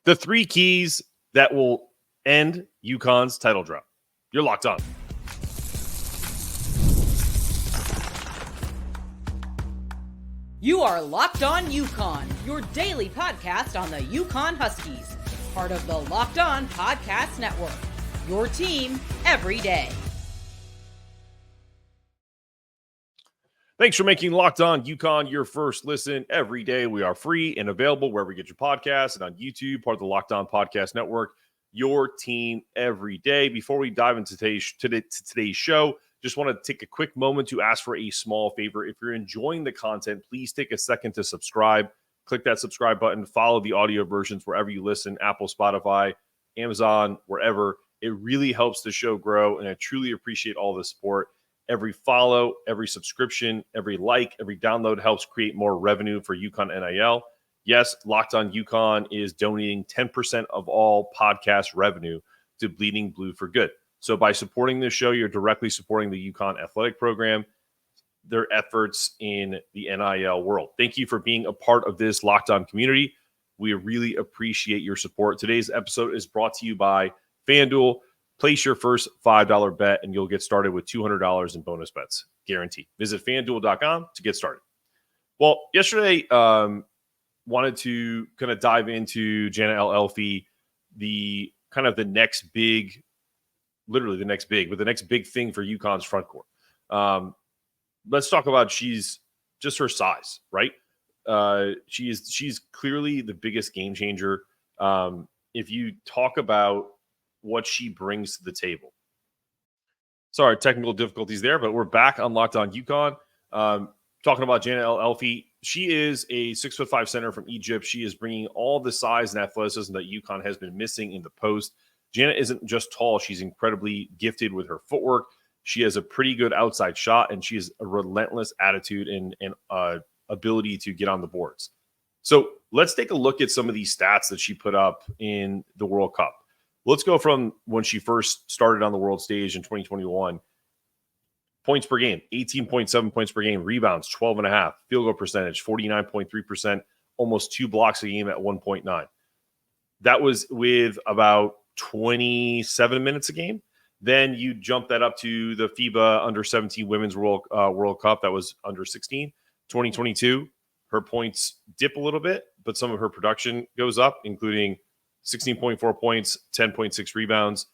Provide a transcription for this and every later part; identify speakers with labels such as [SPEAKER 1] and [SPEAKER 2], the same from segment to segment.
[SPEAKER 1] The 3 keys that will end UConn's title drought. You're locked on.
[SPEAKER 2] You are Locked On UConn, your daily podcast on the UConn Huskies, part of the Locked On Podcast Network, your team every day.
[SPEAKER 1] Thanks for making Locked On UConn your first listen every day. We are free and available wherever you get your podcasts and on YouTube, part of the Locked On Podcast Network, your team every day. Before we dive into today's show, just want to take a quick moment to ask for a small favor. If you're enjoying the content, please take a second to subscribe. Click that subscribe button. Follow the audio versions wherever you listen, Apple, Spotify, Amazon, wherever. It really helps the show grow, and I truly appreciate all the support. Every follow, every subscription, every like, every download helps create more revenue for UConn NIL. Yes, Locked On UConn is donating 10% of all podcast revenue to Bleeding Blue for Good. So by supporting this show, you're directly supporting the UConn athletic program, their efforts in the NIL world. Thank you for being a part of this Locked On community. We really appreciate your support. Today's episode is brought to you by FanDuel. Place your first $5 bet, and you'll get started with $200 in bonus bets, guaranteed. Visit FanDuel.com to get started. Well, yesterday, wanted to kind of dive into Jana El Alfy, the next big thing for UConn's front court. Let's talk about she's just her size, right? She's clearly the biggest game changer. If you talk about what she brings to the table. Sorry, technical difficulties there, but we're back on Locked On UConn. Talking about Jana El Alfy. She is a 6'5" center from Egypt. She is bringing all the size and athleticism that UConn has been missing in the post. Jana isn't just tall. She's incredibly gifted with her footwork. She has a pretty good outside shot, and she has a relentless attitude and ability to get on the boards. So let's take a look at some of these stats that she put up in the World Cup. Let's go from when she first started on the world stage in 2021. Points per game, 18.7 points per game. Rebounds, 12.5. Field goal percentage, 49.3%. Almost 2 blocks a game at 1.9. That was with about 27 minutes a game. Then you jump that up to the FIBA Under-17 Women's World Cup. That was under 16. 2022, her points dip a little bit, but some of her production goes up, including 16.4 points, 10.6 rebounds.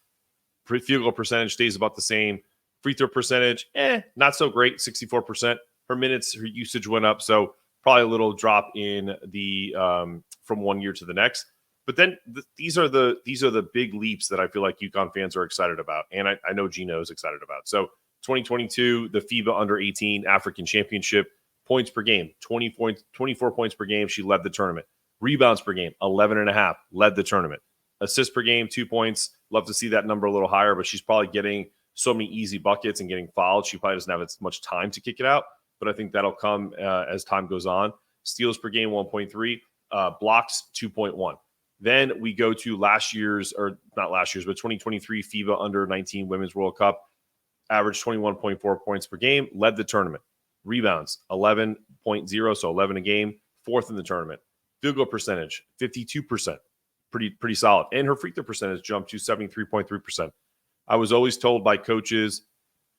[SPEAKER 1] Field goal percentage stays about the same. Free throw percentage, not so great, 64%. Her minutes, her usage went up, so probably a little drop in the from one year to the next. But then these are the big leaps that I feel like UConn fans are excited about, and I know Geno is excited about. So 2022, the FIBA Under-18 African Championship, points per game, 24 points per game. She led the tournament. Rebounds per game, 11.5, led the tournament. Assists per game, 2 points. Love to see that number a little higher, but she's probably getting so many easy buckets and getting fouled. She probably doesn't have as much time to kick it out, but I think that'll come as time goes on. Steals per game, 1.3. Blocks, 2.1. Then we go to but 2023 FIBA Under-19 Women's World Cup. Averaged 21.4 points per game, led the tournament. Rebounds, 11.0, so 11 a game, 4th in the tournament. Field goal percentage, 52%. Pretty solid. And her free throw percentage jumped to 73.3%. I was always told by coaches,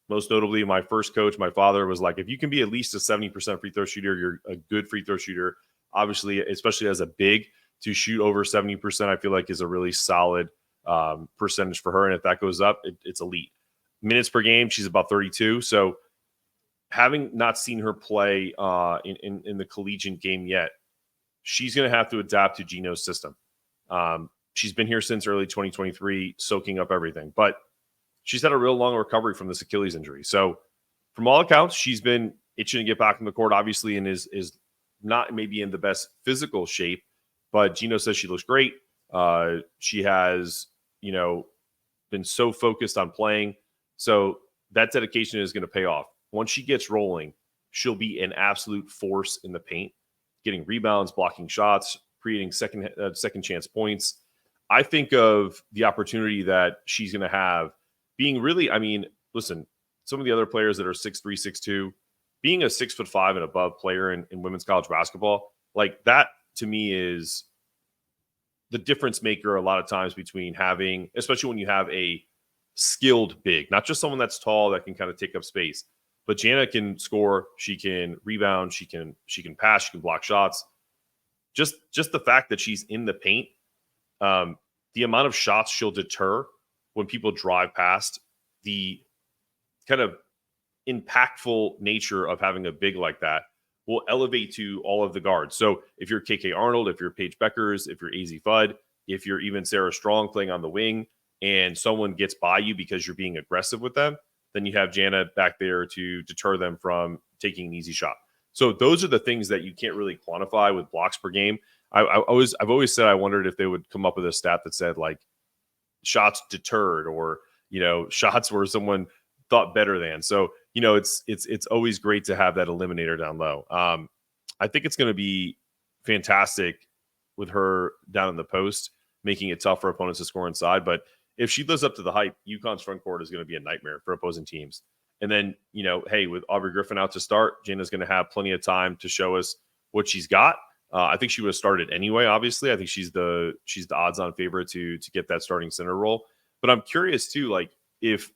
[SPEAKER 1] most notably my first coach, my father, was like, if you can be at least a 70% free throw shooter, you're a good free throw shooter. Obviously, especially as a big, to shoot over 70%, I feel like is a really solid percentage for her. And if that goes up, it's elite. Minutes per game, she's about 32. So having not seen her play in the collegiate game yet, she's going to have to adapt to Geno's system. She's been here since early 2023, soaking up everything. But she's had a real long recovery from this Achilles injury. So from all accounts, she's been itching to get back on the court, obviously, and is not maybe in the best physical shape. But Geno says she looks great. She has, been so focused on playing. So that dedication is going to pay off. Once she gets rolling, she'll be an absolute force in the paint, getting rebounds, blocking shots, creating second chance points. I think of the opportunity that she's going to have being really, listen, some of the other players that are 6'3", 6'2", being a 6'5" and above player in women's college basketball, like that to me the difference maker a lot of times between having, especially when you have a skilled big, not just someone that's tall that can kind of take up space, but Jana can score, she can rebound, she can pass, she can block shots. Just the fact that she's in the paint, the amount of shots she'll deter when people drive past, the kind of impactful nature of having a big like that will elevate to all of the guards. So if you're KK Arnold, if you're Paige Bueckers, if you're AZ Fudd, if you're even Sarah Strong playing on the wing, and someone gets by you because you're being aggressive with them, then you have Jana back there to deter them from taking an easy shot. So those are the things that you can't really quantify with blocks per game. I've always said I wondered if they would come up with a stat that said like shots deterred, or shots where someone thought better than. So it's always great to have that eliminator down low. I think it's going to be fantastic with her down in the post, making it tough for opponents to score inside. But if she lives up to the hype, UConn's front court is going to be a nightmare for opposing teams. And then, hey, with Aubrey Griffin out to start, Jana's going to have plenty of time to show us what she's got. I think she would have started anyway, obviously. I think she's the odds-on favorite to get that starting center role. But I'm curious, too, like if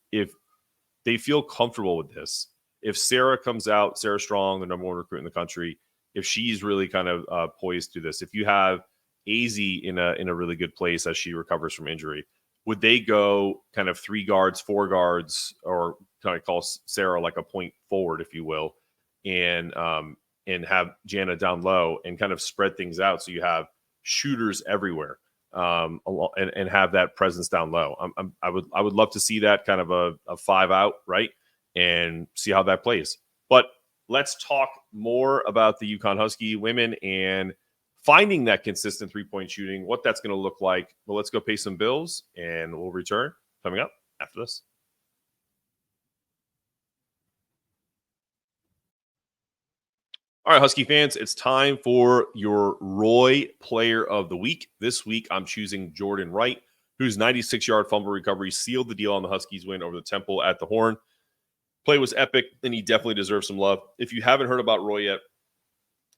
[SPEAKER 1] they feel comfortable with this, if Sarah comes out, Sarah Strong, the number one recruit in the country, if she's really kind of poised to this, if you have Azzi in a really good place as she recovers from injury, would they go kind of 3 guards, 4 guards, or kind of call Sarah like a point forward, if you will, and have Jana down low and kind of spread things out so you have shooters everywhere, and have that presence down low? I would love to see that kind of a 5 out, right, and see how that plays. But let's talk more about the UConn Husky women and finding that consistent 3-point shooting, what that's going to look like. Well, let's go pay some bills, and we'll return coming up after this. All right, Husky fans, it's time for your Roy Player of the Week. This week, I'm choosing Jordan Wright, whose 96-yard fumble recovery sealed the deal on the Huskies' win over the Temple at the Horn. Play was epic, and he definitely deserves some love. If you haven't heard about Roy yet,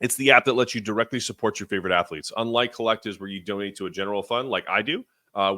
[SPEAKER 1] it's the app that lets you directly support your favorite athletes. Unlike collectives where you donate to a general fund like I do,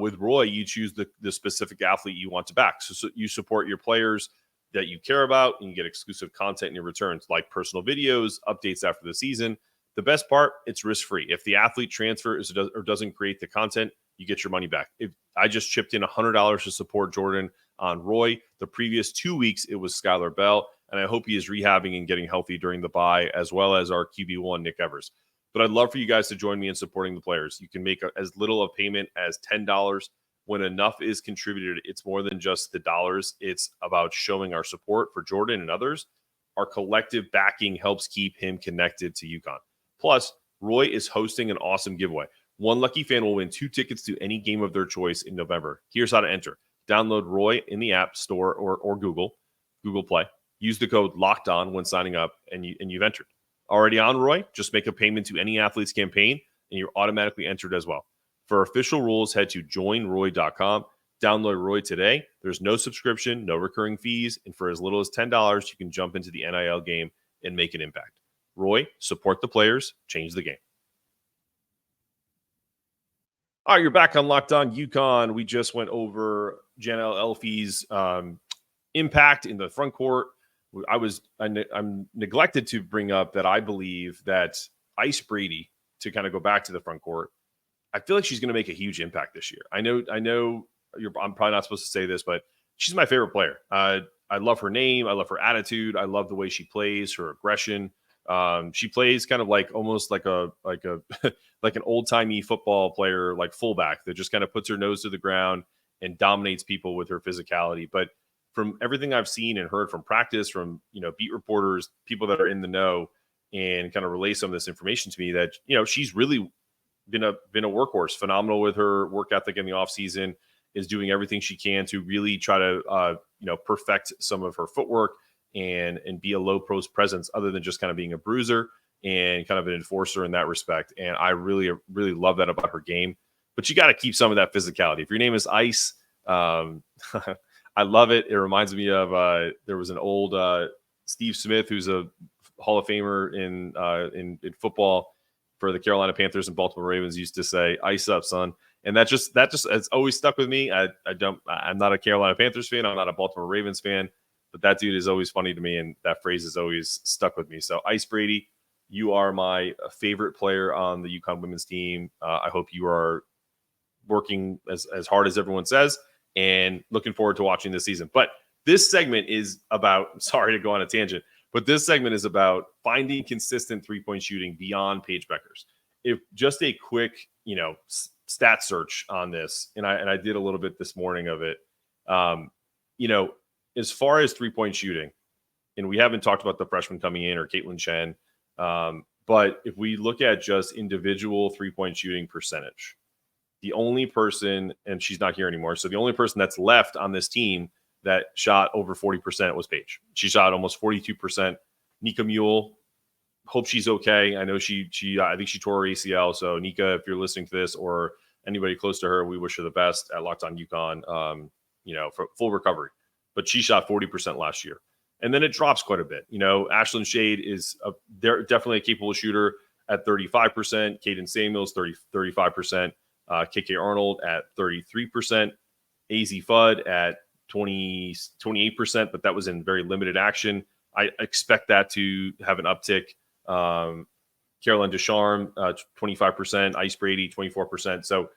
[SPEAKER 1] with Roy, you choose the specific athlete you want to back. So you support your players that you care about, and you get exclusive content in your returns, like personal videos, updates after the season. The best part, it's risk-free. If the athlete transfers or doesn't create the content, you get your money back. If I just chipped in $100 to support Jordan on Roy. The previous 2 weeks, it was Skylar Bell, and I hope he is rehabbing and getting healthy during the bye, as well as our QB1, Nick Evers. But I'd love for you guys to join me in supporting the players. You can make as little a payment as $10. When enough is contributed, it's more than just the dollars. It's about showing our support for Jordan and others. Our collective backing helps keep him connected to UConn. Plus, Roy is hosting an awesome giveaway. One lucky fan will win 2 tickets to any game of their choice in November. Here's how to enter. Download Roy in the App Store or Google Play. Use the code LOCKEDON when signing up, and you've entered. Already on Roy? Just make a payment to any athlete's campaign, and you're automatically entered as well. For official rules, head to joinroy.com. Download Roy today. There's no subscription, no recurring fees, and for as little as $10, you can jump into the NIL game and make an impact. Roy, support the players, change the game. All right, you're back on Locked On UConn. We just went over Jana El Alfy's impact in the front court. I'm neglected to bring up that I believe that Ice Brady, to kind of go back to the front court, I feel like she's going to make a huge impact this year. I know I'm probably not supposed to say this, but she's my favorite player. I love her name. I love her attitude. I love the way she plays, her aggression. She plays kind of like almost like like an old timey football player, like fullback, that just kind of puts her nose to the ground and dominates people with her physicality. But from everything I've seen and heard from practice, from beat reporters, people that are in the know, and kind of relay some of this information to me, that she's really been a workhorse, phenomenal with her work ethic in the offseason, is doing everything she can to really try to perfect some of her footwork and be a low post presence, other than just kind of being a bruiser and kind of an enforcer in that respect. And I really, really love that about her game. But you got to keep some of that physicality. If your name is Ice, I love it. It reminds me of there was an old Steve Smith, who's a Hall of Famer in football, for the Carolina Panthers and Baltimore Ravens used to say, "Ice up, son." And that just has always stuck with me. I'm not a Carolina Panthers fan. I'm not a Baltimore Ravens fan, but that dude is always funny to me. And that phrase is always stuck with me. So Ice Brady, you are my favorite player on the UConn women's team. I hope you are working as hard as everyone says, and looking forward to watching this season. But this segment is about, sorry to go on a tangent, but this segment is about finding consistent three-point shooting beyond Paige Bueckers. If just a quick, stat search on this, and I did a little bit this morning of it, as far as three-point shooting, and we haven't talked about the freshman coming in or Caitlin Chen, but if we look at just individual three-point shooting percentage, the only person, and she's not here anymore, so the only person that's left on this team that shot over 40% was Paige. She shot almost 42%. Nika Mule, hope she's okay. I know I think she tore her ACL. So Nika, if you're listening to this or anybody close to her, we wish her the best at Locked On UConn, for full recovery. But she shot 40% last year. And then it drops quite a bit. Ashlyn Shade is they're definitely a capable shooter at 35%. Caden Samuels, 35%. KK Arnold at 33%. AZ Fudd at 28%, but that was in very limited action. I expect that to have an uptick. Caroline Ducharme, 25%, Ice Brady, 24%. So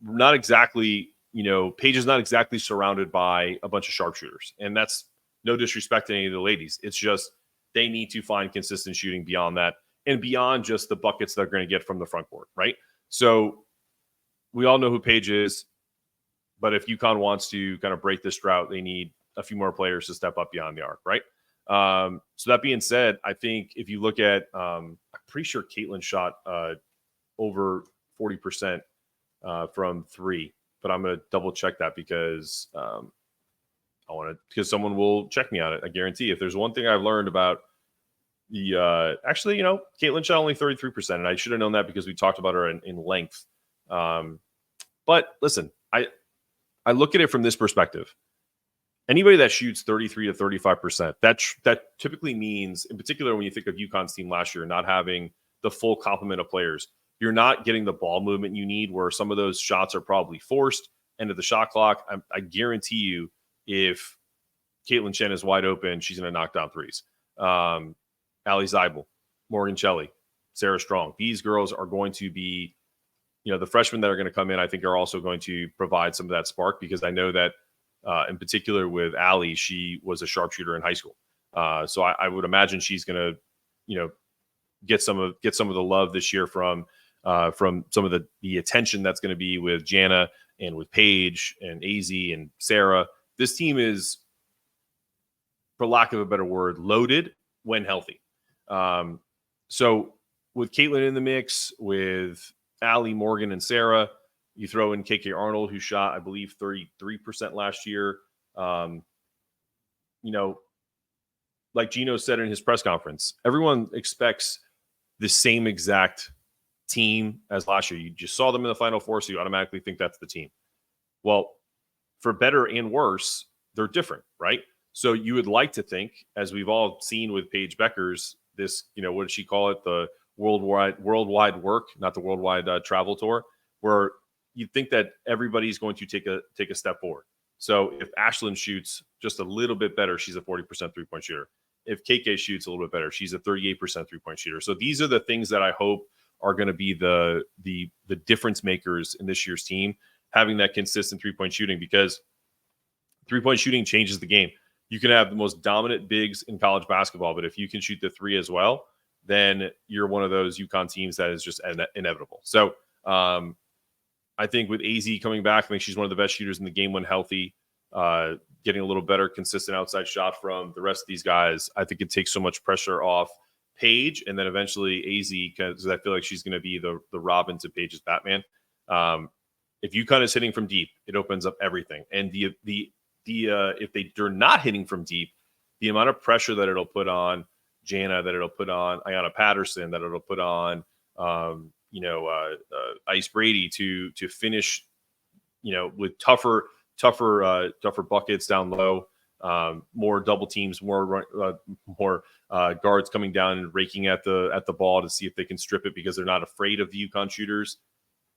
[SPEAKER 1] not exactly, Paige is not exactly surrounded by a bunch of sharpshooters. And that's no disrespect to any of the ladies. It's just they need to find consistent shooting beyond that and beyond just the buckets they're going to get from the front court, right? So we all know who Paige is. But if UConn wants to kind of break this drought, they need a few more players to step up beyond the arc, right? So that being said, I think if you look at, I'm pretty sure Caitlin shot over 40% from three, but I'm going to double check that because because someone will check me on it. I guarantee. If there's one thing I've learned about Caitlin shot only 33%, and I should have known that because we talked about her in length. But listen, I look at it from this perspective. Anybody that shoots 33 to 35%, that typically means, in particular, when you think of UConn's team last year, not having the full complement of players, you're not getting the ball movement you need, where some of those shots are probably forced. End of the shot clock. I guarantee you, if Caitlin Chen is wide open, she's going to knock down threes. Ali Zeibel, Morgan Shelley, Sarah Strong. These girls are going to be, the freshmen that are going to come in, I think, are also going to provide some of that spark, because I know that in particular with Ali, she was a sharpshooter in high school. So I would imagine she's going to, get some of the love this year from some of the attention that's going to be with Jana and with Paige and AZ and Sarah. This team is, for lack of a better word, loaded when healthy. So with Caitlin in the mix, with Ali, Morgan, and Sarah, you throw in KK Arnold, who shot, I believe, 33% last year. Like Geno said in his press conference, everyone expects the same exact team as last year. You just saw them in the Final Four, so you automatically think that's the team. Well, for better and worse, they're different, right? So you would like to think, as we've all seen with Paige Bueckers, this, what did she call it? The worldwide work, not the worldwide travel tour, where you think that everybody's going to take a step forward. So if Ashlyn shoots just a little bit better, she's a 40% three-point shooter. If KK shoots a little bit better, she's a 38% three-point shooter. So these are the things that I hope are going to be the difference makers in this year's team, having that consistent three-point shooting, because three-point shooting changes the game. You can have the most dominant bigs in college basketball, but if you can shoot the three as well, then you're one of those UConn teams that is just inevitable. So I think with AZ coming back, I think she's one of the best shooters in the game when healthy, getting a little better consistent outside shot from the rest of these guys. I think it takes so much pressure off Paige, and then eventually AZ, because I feel like she's going to be the Robin to Paige's Batman. If UConn is hitting from deep, it opens up everything. And if they're not hitting from deep, the amount of pressure that it'll put on Jana, that it'll put on Ayanna Patterson, that it'll put on Ice Brady to finish, with tougher buckets down low. more double teams, more guards coming down and raking at the ball to see if they can strip it because they're not afraid of the UConn shooters.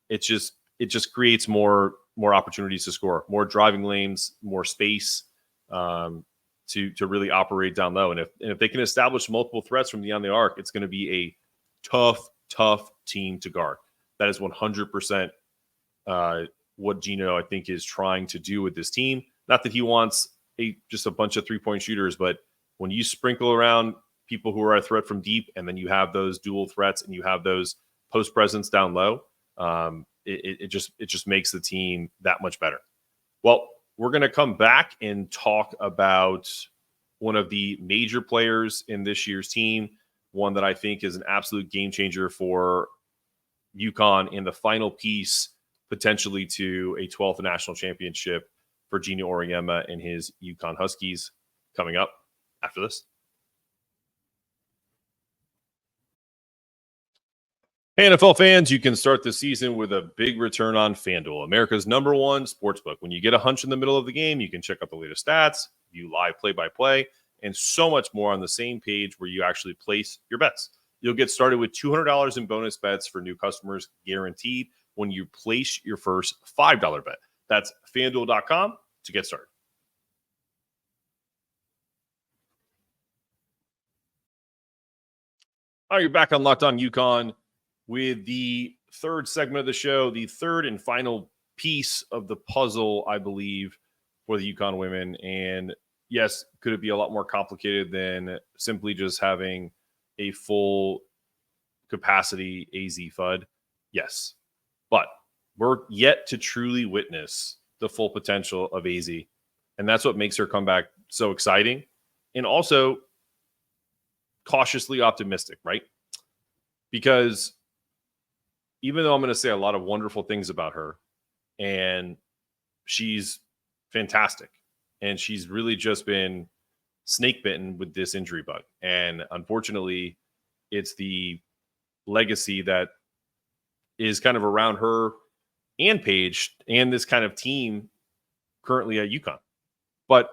[SPEAKER 1] It just creates more opportunities to score, more driving lanes, more space to really operate down low. And if they can establish multiple threats from beyond the arc, it's going to be a tough team to guard. That is 100% what Geno, I think, is trying to do with this team. Not that he wants just a bunch of three-point shooters, but when you sprinkle around people who are a threat from deep, and then you have those dual threats and you have those post presence down low, it just makes the team that much better. Well, we're going to come back and talk about one of the major players in this year's team, one that I think is an absolute game changer for UConn and the final piece potentially to a 12th national championship for Geno Auriemma and his UConn Huskies, coming up after this. Hey, NFL fans, you can start the season with a big return on FanDuel, America's #1 sportsbook. When you get a hunch in the middle of the game, you can check out the latest stats, view live play-by-play, and so much more on the same page where you actually place your bets. You'll get started with $200 in bonus bets for new customers guaranteed when you place your first $5 bet. That's FanDuel.com to get started. All right, you're back on Locked On UConn with the third segment of the show, the third and final piece of the puzzle, I believe, for the UConn women. And yes, could it be a lot more complicated than simply just having a full capacity AZ Fudd? Yes. But we're yet to truly witness the full potential of AZ. And that's what makes her comeback so exciting and also cautiously optimistic, right? Because even though I'm going to say a lot of wonderful things about her, and she's fantastic, and she's really just been snake bitten with this injury bug. And unfortunately, it's the legacy that is kind of around her and Paige and this kind of team currently at UConn. But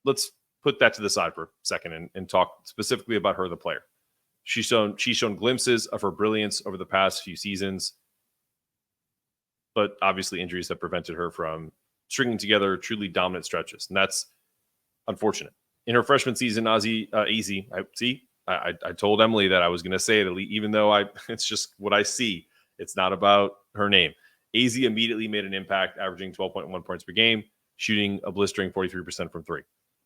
[SPEAKER 1] let's put that to the side for a second and talk specifically about her, the player. She's shown glimpses of her brilliance over the past few seasons, but obviously injuries have prevented her from stringing together truly dominant stretches, and that's unfortunate. In her freshman season, Azzi, I told Emily that I was going to say it, even though it's just what I see. It's not about her name. AZ immediately made an impact, averaging 12.1 points per game, shooting a blistering 43% from three.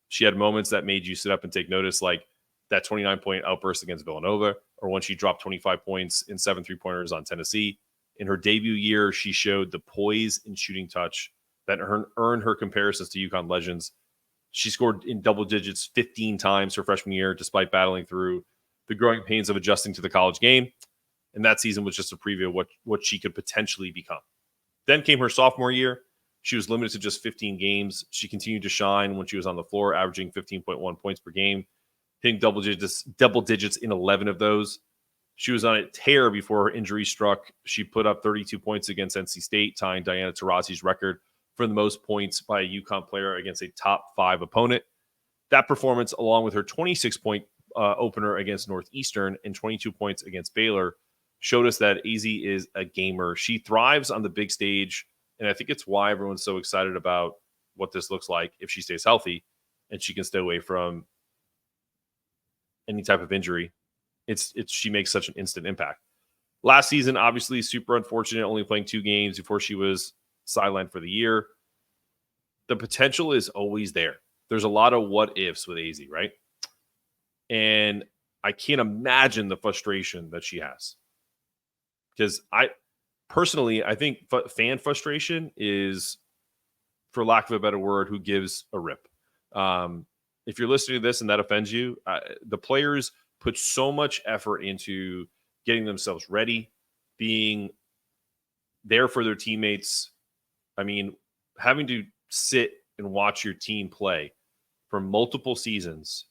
[SPEAKER 1] She had moments that made you sit up and take notice, like that 29-point outburst against Villanova, or when she dropped 25 points in 7 3-pointers on Tennessee. In her debut year, she showed the poise and shooting touch that earned her comparisons to UConn legends. She scored in double digits 15 times her freshman year, despite battling through the growing pains of adjusting to the college game. And that season was just a preview of what she could potentially become. Then came her sophomore year. She was limited to just 15 games. She continued to shine when she was on the floor, averaging 15.1 points per game, hitting double digits in 11 of those. She was on a tear before her injury struck. She put up 32 points against NC State, tying Diana Taurasi's record for the most points by a UConn player against a top 5 opponent. That performance, along with her 26-point opener against Northeastern and 22 points against Baylor, showed us that AZ is a gamer. She thrives on the big stage, and I think it's why everyone's so excited about what this looks like if she stays healthy and she can stay away from any type of injury. She makes such an instant impact. Last season, obviously, super unfortunate, only playing 2 games before she was sidelined for the year. The potential is always there. There's a lot of what ifs with AZ, right? And I can't imagine the frustration that she has. Because I think fan frustration is, for lack of a better word, who gives a rip. If you're listening to this and that offends you, the players put so much effort into getting themselves ready, being there for their teammates. I mean, having to sit and watch your team play for multiple seasons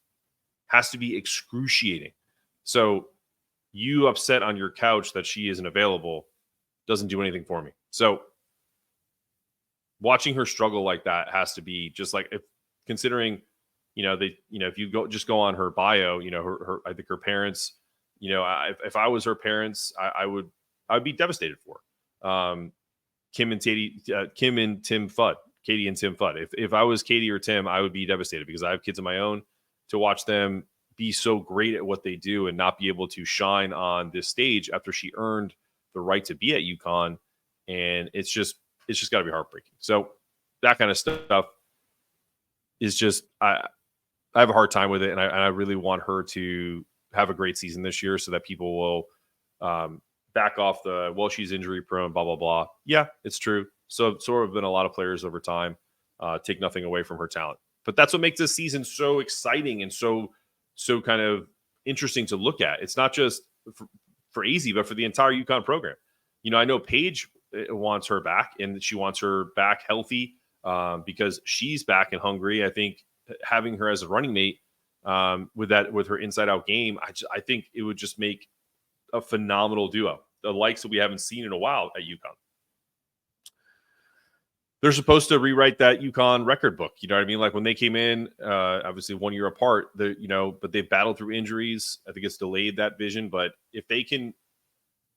[SPEAKER 1] has to be excruciating. So you upset on your couch that she isn't available doesn't do anything for me. So watching her struggle like that has to be just like, considering, if you just go on her bio, her I think her parents, if I was her parents, I would be devastated for her. Kim and Tim Fudd, Katie and Tim Fudd. If I was Katie or Tim, I would be devastated because I have kids of my own. To watch them be so great at what they do and not be able to shine on this stage after she earned the right to be at UConn, and it's just got to be heartbreaking. So that kind of stuff is just I have a hard time with it, and I really want her to have a great season this year so that people will back off she's injury prone, blah, blah, blah. Yeah, it's true. So have been a lot of players over time. Take nothing away from her talent. But that's what makes this season so exciting and so kind of interesting to look at. It's not just for AZ, but for the entire UConn program. I know Paige wants her back, and she wants her back healthy because she's back and hungry. I think having her as a running mate with her inside out game, I think it would just make a phenomenal duo, the likes that we haven't seen in a while at UConn. They're supposed to rewrite that UConn record book. You know what I mean? Like when they came in, obviously 1 year apart, but they've battled through injuries. I think it's delayed that vision, but if they can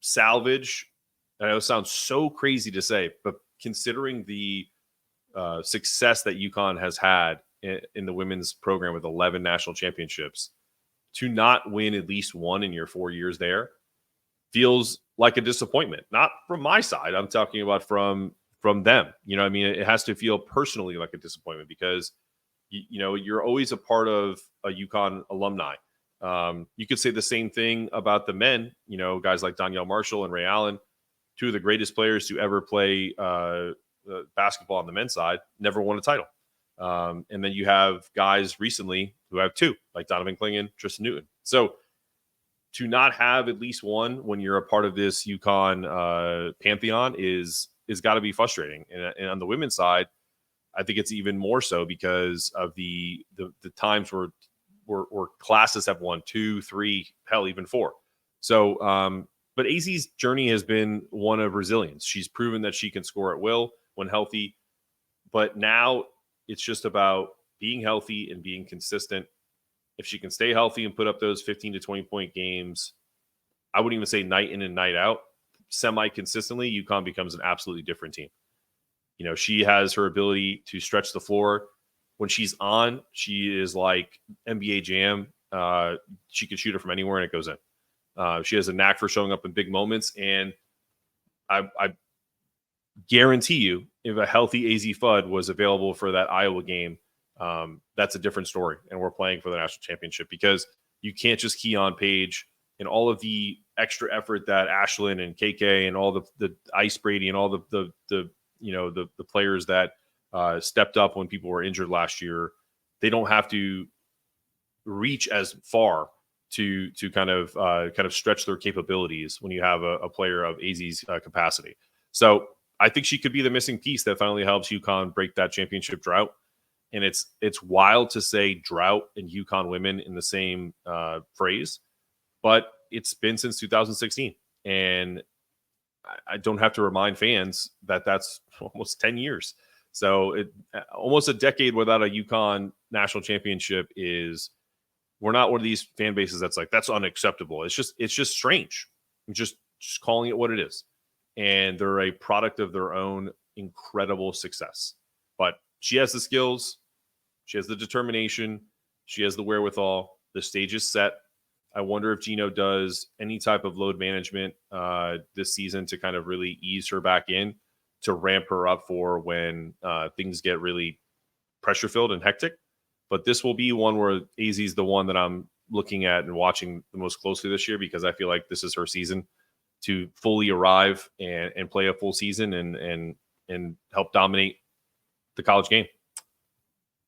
[SPEAKER 1] salvage, I know it sounds so crazy to say, but considering the success that UConn has had in the women's program with 11 national championships, to not win at least one in your 4 years there feels like a disappointment. Not from my side. I'm talking about from them. I mean, it has to feel personally like a disappointment because, you're always a part of a UConn alumni. You could say the same thing about the men, guys like Donyell Marshall and Ray Allen, two of the greatest players to ever play basketball on the men's side, never won a title. And then you have guys recently who have two, like Donovan Clingan, Tristan Newton. So to not have at least one when you're a part of this UConn pantheon is got to be frustrating. And on the women's side, I think it's even more so because of the times where classes have won 2, 3, hell, even 4. So, but AZ's journey has been one of resilience. She's proven that she can score at will when healthy, but now it's just about being healthy and being consistent. If she can stay healthy and put up those 15 to 20 point games, I wouldn't even say night in and night out, semi-consistently, UConn becomes an absolutely different team. She has her ability to stretch the floor. When she's on, she is like NBA Jam. She can shoot it from anywhere and it goes in. She has a knack for showing up in big moments. And I guarantee you, if a healthy AZ Fudd was available for that Iowa game, that's a different story. And we're playing for the national championship because you can't just key on Paige and all of the extra effort that Ashlyn and KK and all the Ice Brady and all the players that stepped up when people were injured last year. They don't have to reach as far to kind of stretch their capabilities when you have a player of AZ's capacity. So I think she could be the missing piece that finally helps UConn break that championship drought. And it's wild to say drought and UConn women in the same phrase, but it's been since 2016. And I don't have to remind fans that that's almost 10 years. So almost a decade without a UConn national championship we're not one of these fan bases that's like, that's unacceptable. It's just strange. I'm just calling it what it is. And they're a product of their own incredible success. But she has the skills. She has the determination. She has the wherewithal. The stage is set. I wonder if Geno does any type of load management this season to kind of really ease her back in, to ramp her up for when things get really pressure-filled and hectic. But this will be one where AZ is the one that I'm looking at and watching the most closely this year because I feel like this is her season to fully arrive and play a full season and help dominate the college game.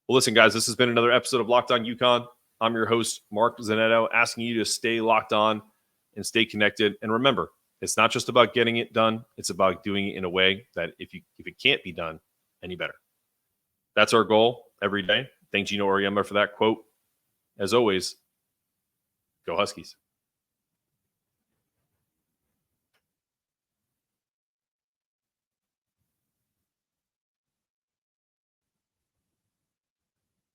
[SPEAKER 1] Well, listen, guys, this has been another episode of Locked On UConn. I'm your host, Mark Zanetto, asking you to stay locked on and stay connected. And remember, it's not just about getting it done. It's about doing it in a way that if it can't be done any better. That's our goal every day. Thank Geno Auriemma for that quote. As always, go Huskies.